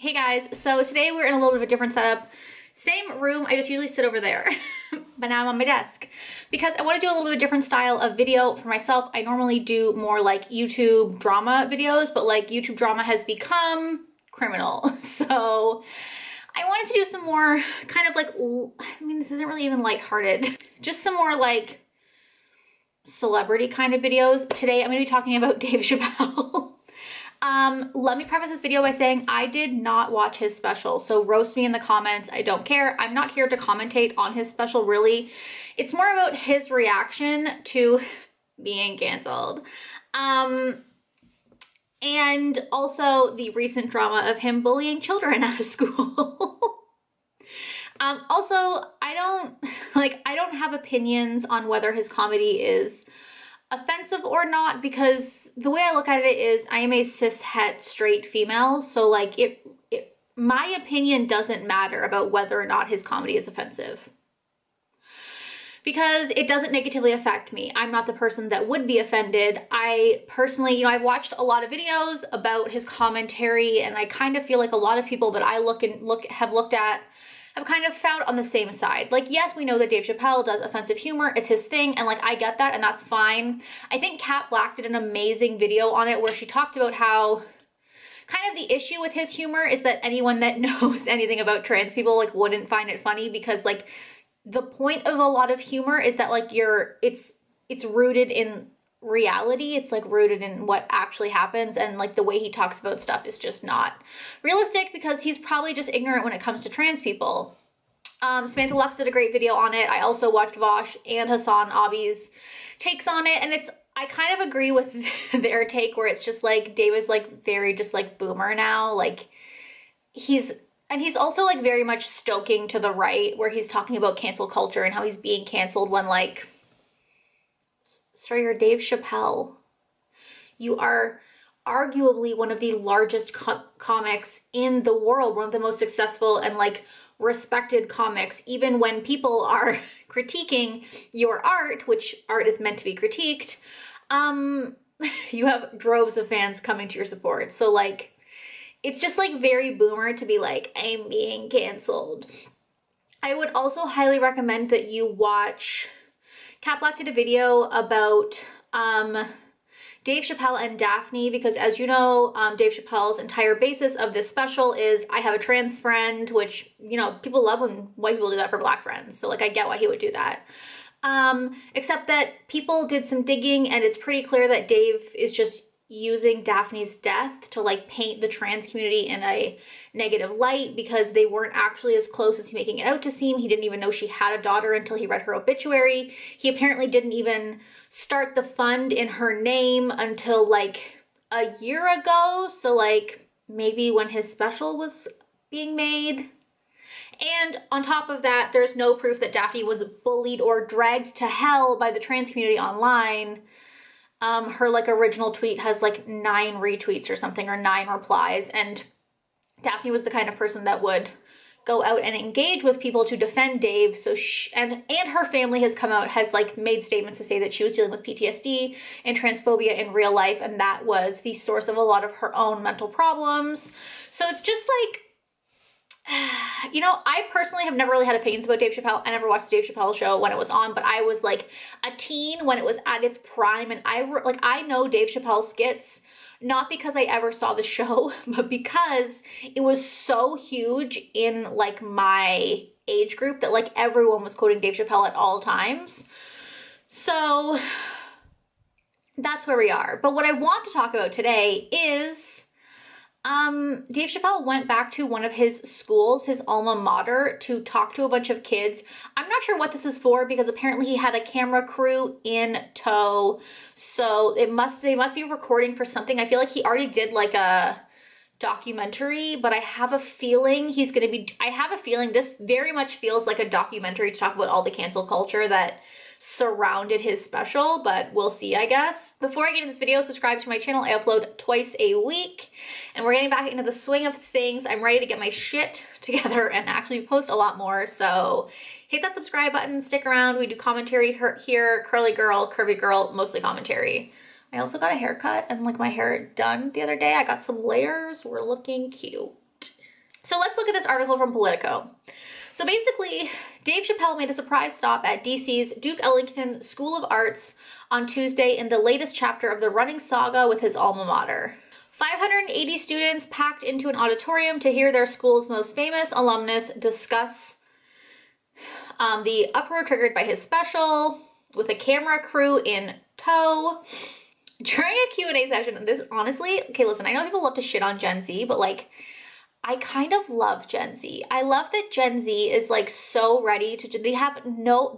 Hey guys, so today we're in a little bit of a different setup. Same room, I just usually sit over there, but now I'm on my desk because I want to do a little bit of a different style of video for myself. I normally do more like YouTube drama videos, but like YouTube drama has become criminal. So I wanted to do some more kind of like, I mean, this isn't really even lighthearted, just some more like celebrity kind of videos. Today I'm going to be talking about Dave Chappelle. Let me preface this video by saying I did not watch his special, so roast me in the comments. I don't care. I'm not here to commentate on his special, really. It's more about his reaction to being canceled. And also the recent drama of him bullying children out of school. Also, I don't have opinions on whether his comedy is offensive or not, because the way I look at it is I am a cis-het straight female, so like my opinion doesn't matter about whether or not his comedy is offensive, because it doesn't negatively affect me. I'm not the person that would be offended. I personally, I've watched a lot of videos about his commentary, and I kind of feel like a lot of people that I have looked at have kind of found on the same side. Like, yes, we know that Dave Chappelle does offensive humor. It's his thing, and like I get that, and that's fine. I think Kat Black did an amazing video on it where she talked about how kind of the issue with his humor is that anyone that knows anything about trans people like wouldn't find it funny, because like the point of a lot of humor is that like it's rooted in reality. It's like rooted in what actually happens, and like the way he talks about stuff is just not realistic, because he's probably just ignorant when it comes to trans people. Samantha Lux did a great video on it. I also watched Vosh and Hassan Abi's takes on it, and I kind of agree with their take, where it's just like Dave is like very just like boomer now. Like he's also like very much stoking to the right, where he's talking about cancel culture and how he's being canceled when like, sorry, you're Dave Chappelle. You are arguably one of the largest comics in the world, one of the most successful and like respected comics. Even when people are critiquing your art, which art is meant to be critiqued, you have droves of fans coming to your support. So like, it's just like very boomer to be like, I'm being canceled. I would also highly recommend that you watch, Kat Black did a video about Dave Chappelle and Daphne, because as you know, Dave Chappelle's entire basis of this special is I have a trans friend, which, people love when white people do that for black friends. So like, I get why he would do that. Except that people did some digging, and it's pretty clear that Dave is just using Daphne's death to like paint the trans community in a negative light, because they weren't actually as close as he's making it out to seem. He didn't even know she had a daughter until he read her obituary. He apparently didn't even start the fund in her name until like a year ago. So like maybe when his special was being made. And on top of that, there's no proof that Daphne was bullied or dragged to hell by the trans community online. Her like original tweet has like 9 retweets or something, or 9 replies, and Daphne was the kind of person that would go out and engage with people to defend Dave. So and her family has come out, has like made statements to say that she was dealing with PTSD and transphobia in real life, and that was the source of a lot of her own mental problems. So it's just like, I personally have never really had opinions about Dave Chappelle. I never watched the Dave Chappelle show when it was on, but I was like a teen when it was at its prime, and I know Dave Chappelle skits, not because I ever saw the show, but because it was so huge in like my age group that like everyone was quoting Dave Chappelle at all times. So that's where we are. But what I want to talk about today is Dave Chappelle went back to one of his schools, his alma mater, to talk to a bunch of kids. I'm not sure what this is for, because apparently he had a camera crew in tow. So they must be recording for something. I feel like he already did like a documentary, but I have a feeling this very much feels like a documentary to talk about all the cancel culture that surrounded his special, but we'll see, I guess. Before I get into this video, subscribe to my channel. I upload twice a week, and we're getting back into the swing of things. I'm ready to get my shit together and actually post a lot more, so hit that subscribe button, stick around. We do commentary here, curly girl, curvy girl, mostly commentary. I also got a haircut and like my hair done the other day. I got some layers. We're looking cute. So let's look at this article from Politico. So basically, Dave Chappelle made a surprise stop at DC's Duke Ellington School of Arts on Tuesday in the latest chapter of the running saga with his alma mater. 580 students packed into an auditorium to hear their school's most famous alumnus discuss the uproar triggered by his special, with a camera crew in tow. During a Q&A session, this honestly, okay, listen, I know people love to shit on Gen Z, but like, I kind of love Gen Z. I love that Gen Z is like so ready to,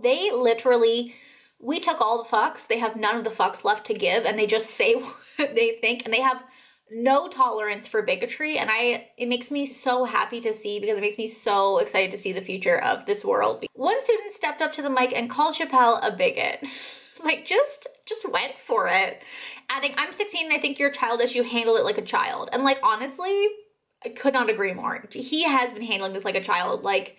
they literally, we took all the fucks, they have none of the fucks left to give, and they just say what they think, and they have no tolerance for bigotry, and it makes me so happy to see, because it makes me so excited to see the future of this world. One student stepped up to the mic and called Chappelle a bigot. Like, just went for it. Adding, "I'm 16 and I think you're childish, you handled it like a child." And like, honestly, I could not agree more. He has been handling this like a child. Like,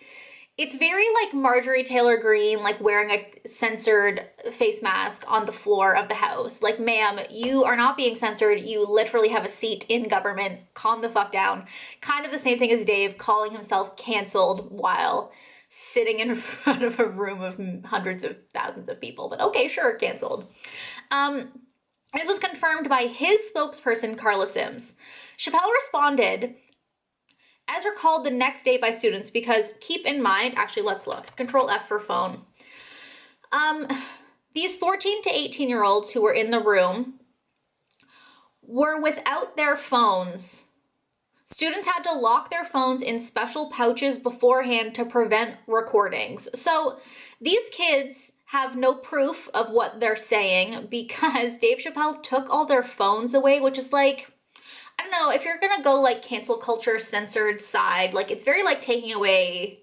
it's very like Marjorie Taylor Greene, like wearing a censored face mask on the floor of the House. Like, ma'am, you are not being censored. You literally have a seat in government. Calm the fuck down. Kind of the same thing as Dave calling himself canceled while sitting in front of a room of hundreds of thousands of people. But okay, sure, canceled. This was confirmed by his spokesperson, Carla Sims. Chappelle responded, as recalled the next day by students, because keep in mind, actually, let's look. Control F for phone. These 14 to 18-year-olds who were in the room were without their phones. Students had to lock their phones in special pouches beforehand to prevent recordings. So these kids have no proof of what they're saying because Dave Chappelle took all their phones away, which is like, I don't know, if you're gonna go like cancel culture censored side, like it's very like taking away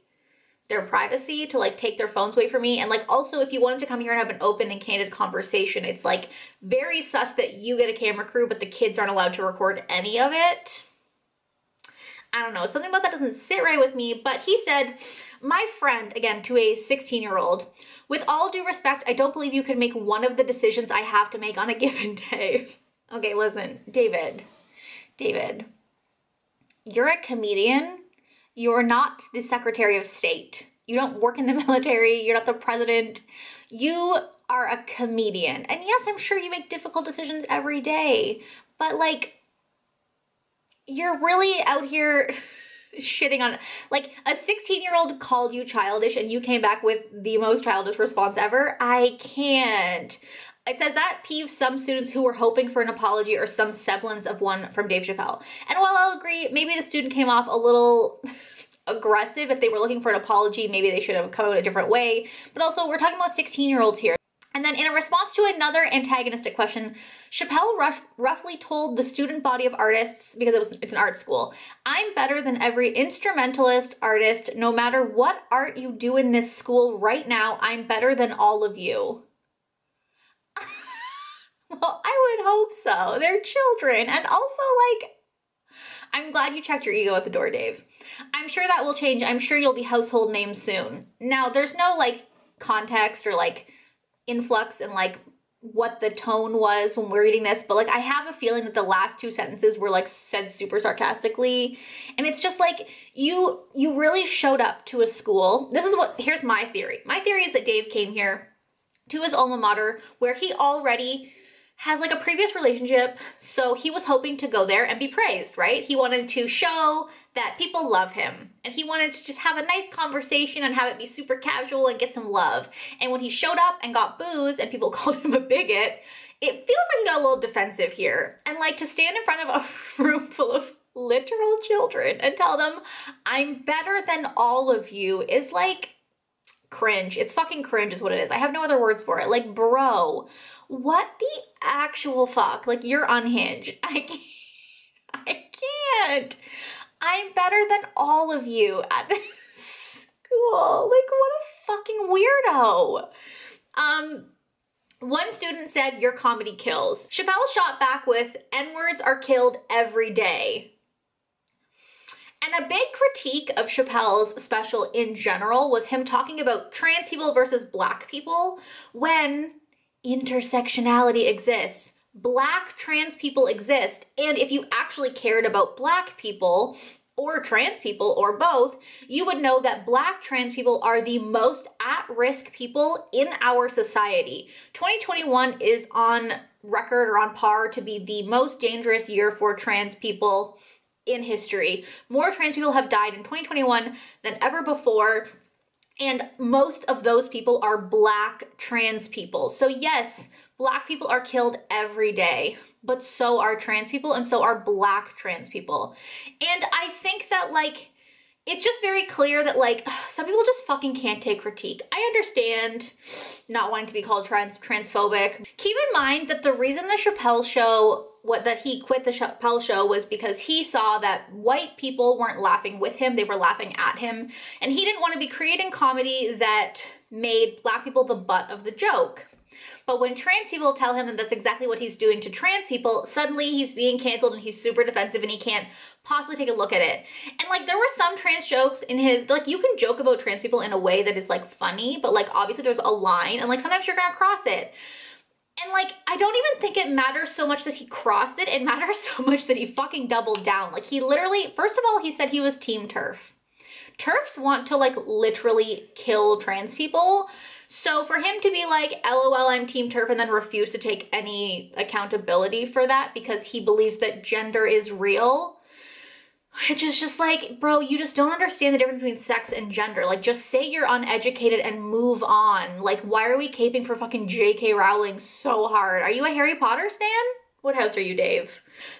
their privacy to like take their phones away from me. And like also if you wanted to come here and have an open and candid conversation, it's like very sus that you get a camera crew but the kids aren't allowed to record any of it. I don't know, something about that doesn't sit right with me. But he said, "My friend," again to a 16-year-old, "with all due respect, I don't believe you can make one of the decisions I have to make on a given day." Okay, listen, David, you're a comedian. You're not the Secretary of State. You don't work in the military. You're not the president. You are a comedian. And yes, I'm sure you make difficult decisions every day, but like, you're really out here shitting on, like, a 16-year-old called you childish and you came back with the most childish response ever. I can't. It says that peeves some students who were hoping for an apology or some semblance of one from Dave Chappelle. And while I'll agree, maybe the student came off a little aggressive. If they were looking for an apology, maybe they should have come out a different way. But also, we're talking about 16-year-olds here. And then in a response to another antagonistic question, Chappelle roughly told the student body of artists, because it's an art school, "I'm better than every instrumentalist artist. No matter what art you do in this school right now, I'm better than all of you." Well, I would hope so. They're children. And also, like, I'm glad you checked your ego at the door, Dave. I'm sure that will change. I'm sure you'll be household names soon. Now, there's no, like, context or, like, influx and, like, what the tone was when we're reading this, but, like, I have a feeling that the last two sentences were, like, said super sarcastically. And it's just, like, you really showed up to a school. Here's my theory. My theory is that Dave came here to his alma mater where he already has like a previous relationship, so he was hoping to go there and be praised, right? He wanted to show that people love him, and he wanted to just have a nice conversation and have it be super casual and get some love. And when he showed up and got booze and people called him a bigot, it feels like he got a little defensive here. And like, to stand in front of a room full of literal children and tell them, "I'm better than all of you," is like cringe. It's fucking cringe is what it is. I have no other words for it. Like, bro, what the actual fuck? Like, you're unhinged. I can't. "I'm better than all of you at this school." Like, what a fucking weirdo. One student said, "Your comedy kills." Chappelle shot back with, "N-words are killed every day." And a big critique of Chappelle's special in general was him talking about trans people versus black people when intersectionality exists. Black trans people exist. And if you actually cared about black people, or trans people, or both, you would know that Black trans people are the most at-risk people in our society. 2021 is on record or on par to be the most dangerous year for trans people in history. More trans people have died in 2021 than ever before, and most of those people are Black trans people. So yes, Black people are killed every day, but so are trans people, and so are Black trans people. And I think that, like, it's just very clear that, like, some people just fucking can't take critique. I understand not wanting to be called transphobic. Keep in mind that the reason the Chappelle show, that he quit the Chappelle show, was because he saw that white people weren't laughing with him, they were laughing at him. And he didn't want to be creating comedy that made Black people the butt of the joke. But when trans people tell him that that's exactly what he's doing to trans people, suddenly he's being canceled and he's super defensive and he can't possibly take a look at it. And like, there were some trans jokes in his, like, you can joke about trans people in a way that is like funny, but like obviously there's a line and like sometimes you're gonna cross it. And like, I don't even think it matters so much that he crossed it. It matters so much that he fucking doubled down. Like, he literally, first of all, he said he was team TERF. TERFs want to like literally kill trans people. So for him to be like, LOL, I'm team TERF, and then refuse to take any accountability for that because he believes that gender is real, which is just like, bro, you just don't understand the difference between sex and gender. Like, just say you're uneducated and move on. Like, why are we caping for fucking J.K. Rowling so hard? Are you a Harry Potter stan? What house are you, Dave?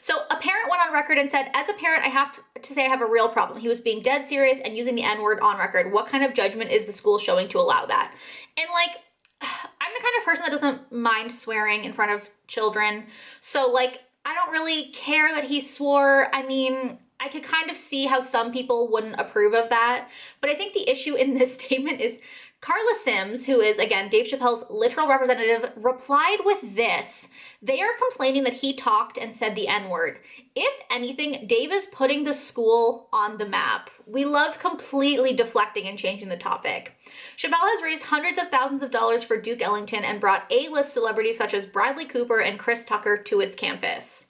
So a parent went on record and said, as a parent, I have to say I have a real problem. He was being dead serious and using the N-word on record. What kind of judgment is the school showing to allow that? And like, I'm the kind of person that doesn't mind swearing in front of children. So like, I don't really care that he swore. I mean, I could kind of see how some people wouldn't approve of that. But I think the issue in this statement is Carla Sims, who is, again, Dave Chappelle's literal representative, replied with this. They are complaining that he talked and said the N-word. If anything, Dave is putting the school on the map. We love completely deflecting and changing the topic. Chappelle has raised hundreds of thousands of dollars for Duke Ellington and brought A-list celebrities such as Bradley Cooper and Chris Tucker to its campus.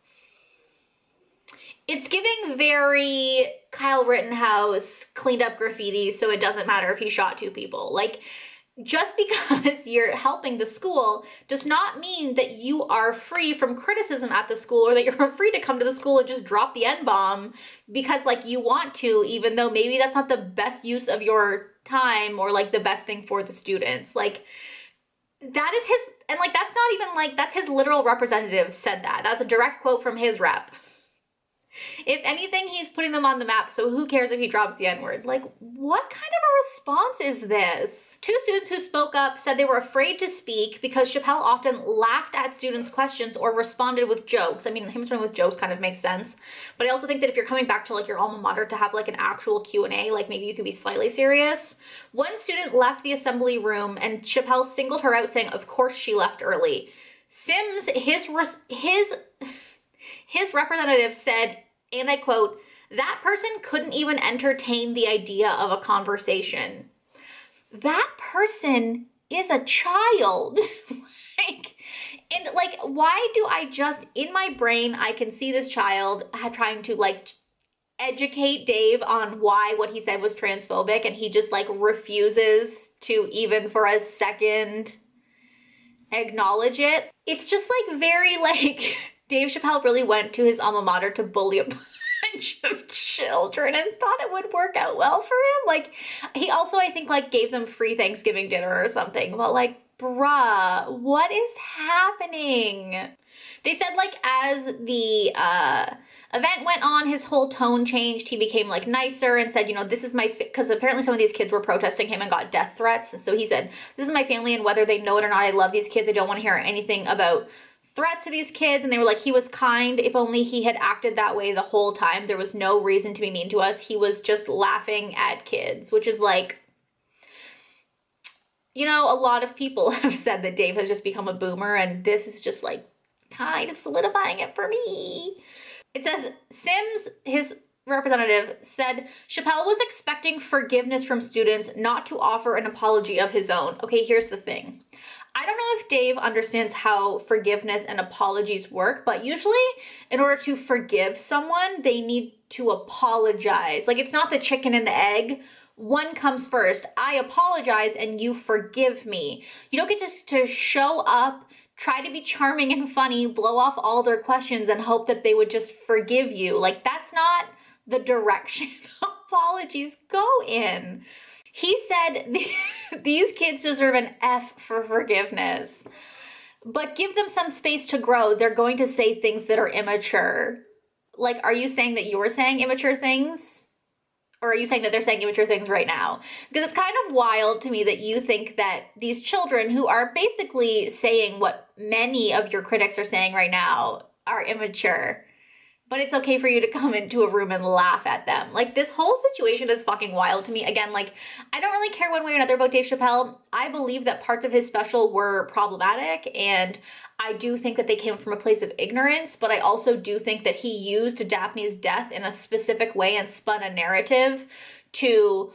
It's giving very Kyle Rittenhouse cleaned up graffiti, so it doesn't matter if he shot 2 people. Like, just because you're helping the school does not mean that you are free from criticism at the school, or that you're free to come to the school and just drop the N-bomb because like you want to, even though maybe that's not the best use of your time or like the best thing for the students. Like, that is his, and like that's not even like, that's his literal representative said that. That's a direct quote from his rep. If anything, he's putting them on the map, so who cares if he drops the N-word? Like, what kind of a response is this? 2 students who spoke up said they were afraid to speak because Chappelle often laughed at students' questions or responded with jokes. I mean, him responding with jokes kind of makes sense, but I also think that if you're coming back to like your alma mater to have like an actual Q&A, like maybe you could be slightly serious. One student left the assembly room and Chappelle singled her out, saying, of course she left early. Sims, his representative said, and I quote, that person couldn't even entertain the idea of a conversation. That person is a child. And why do I just, in my brain, I can see this child trying to like educate Dave on why what he said was transphobic, and he just like refuses to even for a second acknowledge it. It's just like very like, Dave Chappelle really went to his alma mater to bully a bunch of children and thought it would work out well for him. Like, he also, I think, like, gave them free Thanksgiving dinner or something. But, like, bruh, what is happening? They said, like, as the event went on, his whole tone changed. He became, like, nicer and said, you know, this is my, because apparently some of these kids were protesting him and got death threats. And so he said, this is my family, and whether they know it or not, I love these kids. I don't want to hear anything about threats to these kids. And they were like, he was kind. If only he had acted that way the whole time. There was no reason to be mean to us. He was just laughing at kids, which is like, you know, a lot of people have said that Dave has just become a boomer, and this is just like kind of solidifying it for me. It says, Sims, his representative, said Chappelle was expecting forgiveness from students, not to offer an apology of his own. Okay, here's the thing. I don't know if Dave understands how forgiveness and apologies work, but usually in order to forgive someone, they need to apologize. Like, it's not the chicken and the egg. One comes first. I apologize and you forgive me. You don't get to show up, try to be charming and funny, blow off all their questions and hope that they would just forgive you. Like, that's not the direction apologies go in. He said these kids deserve an F for forgiveness, but give them some space to grow. They're going to say things that are immature. Like, are you saying that you're saying immature things? Or are you saying that they're saying immature things right now? Because it's kind of wild to me that you think that these children who are basically saying what many of your critics are saying right now are immature. But it's okay for you to come into a room and laugh at them. Like, this whole situation is fucking wild to me. Again, like, I don't really care one way or another about Dave Chappelle. I believe that parts of his special were problematic, and I do think that they came from a place of ignorance, but I also do think that he used Daphne's death in a specific way and spun a narrative to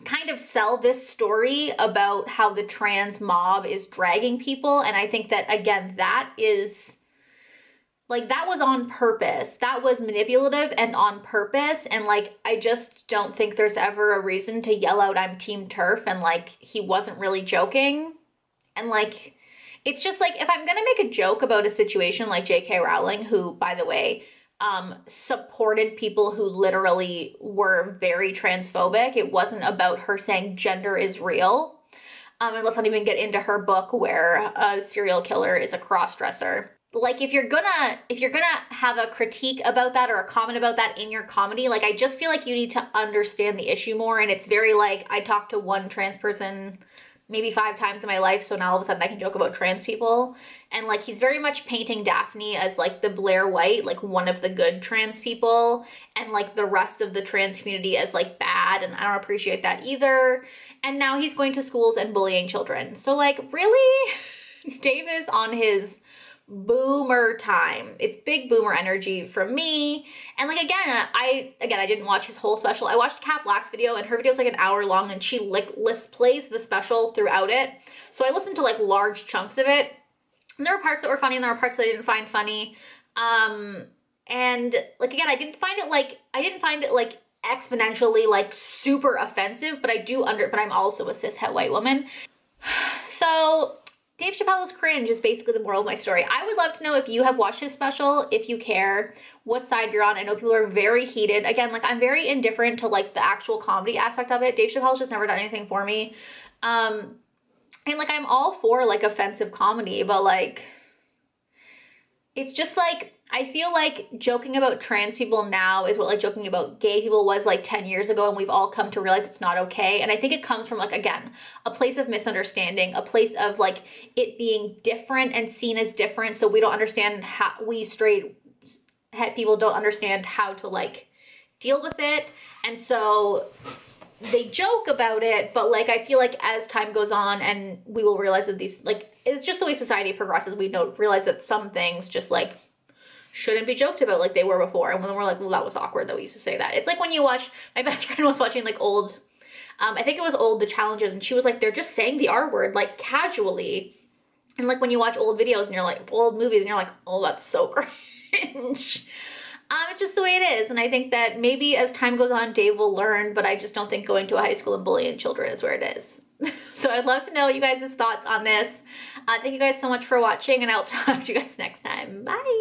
kind of sell this story about how the trans mob is dragging people. And I think that, again, that is... like, that was on purpose. That was manipulative and on purpose. And, like, I just don't think there's ever a reason to yell out, I'm Team TERF, and, like, he wasn't really joking. And, like, it's just, like, if I'm gonna make a joke about a situation like J.K. Rowling, who, by the way, supported people who literally were very transphobic. It wasn't about her saying gender is real. And let's not even get into her book where a serial killer is a cross-dresser. Like, if you're gonna have a critique about that or a comment about that in your comedy, like, I just feel like you need to understand the issue more. And it's very, like, I talked to one trans person maybe 5 times in my life, so now all of a sudden I can joke about trans people. And, like, he's very much painting Daphne as, like, the Blair White, like, one of the good trans people, and, like, the rest of the trans community as, like, bad, and I don't appreciate that either. And now he's going to schools and bullying children. So, like, really? Dave is on his boomer time. It's big boomer energy from me. And, like, again, I didn't watch his whole special. I watched Kat Black's video, and her video's like an hour long, and she, like, plays the special throughout it. So I listened to, like, large chunks of it. And there were parts that were funny, and there were parts that I didn't find funny. And, like, again, I didn't find it, like, exponentially, like, super offensive, but but I'm also a cishet white woman. So Dave Chappelle's cringe is basically the moral of my story. I would love to know if you have watched his special, if you care, what side you're on. I know people are very heated. Again, like, I'm very indifferent to, like, the actual comedy aspect of it. Dave Chappelle's just never done anything for me. And, like, I'm all for, like, offensive comedy, but, like, it's just, like, I feel like joking about trans people now is what, like, joking about gay people was, like, 10 years ago, and we've all come to realize it's not okay. And I think it comes from, like, again, a place of misunderstanding, a place of, like, it being different and seen as different, so we don't understand how, we straight het people don't understand how to, like, deal with it. And so they joke about it, but, like, I feel like as time goes on and we will realize that these, like, it's just the way society progresses, we realize that some things just, like, shouldn't be joked about like they were before. And when we're like, well, that was awkward that we used to say that. It's like when you watch, my best friend was watching, like, old, I think it was old The Challengers, and she was like, they're just saying the R word, like, casually. And, like, when you watch old videos and you're like, old movies, and you're like, oh, that's so cringe. It's just the way it is. And I think that maybe as time goes on, Dave will learn, but I just don't think going to a high school and bullying children is where it is. So I'd love to know you guys' thoughts on this. Thank you guys so much for watching, and I'll talk to you guys next time. Bye!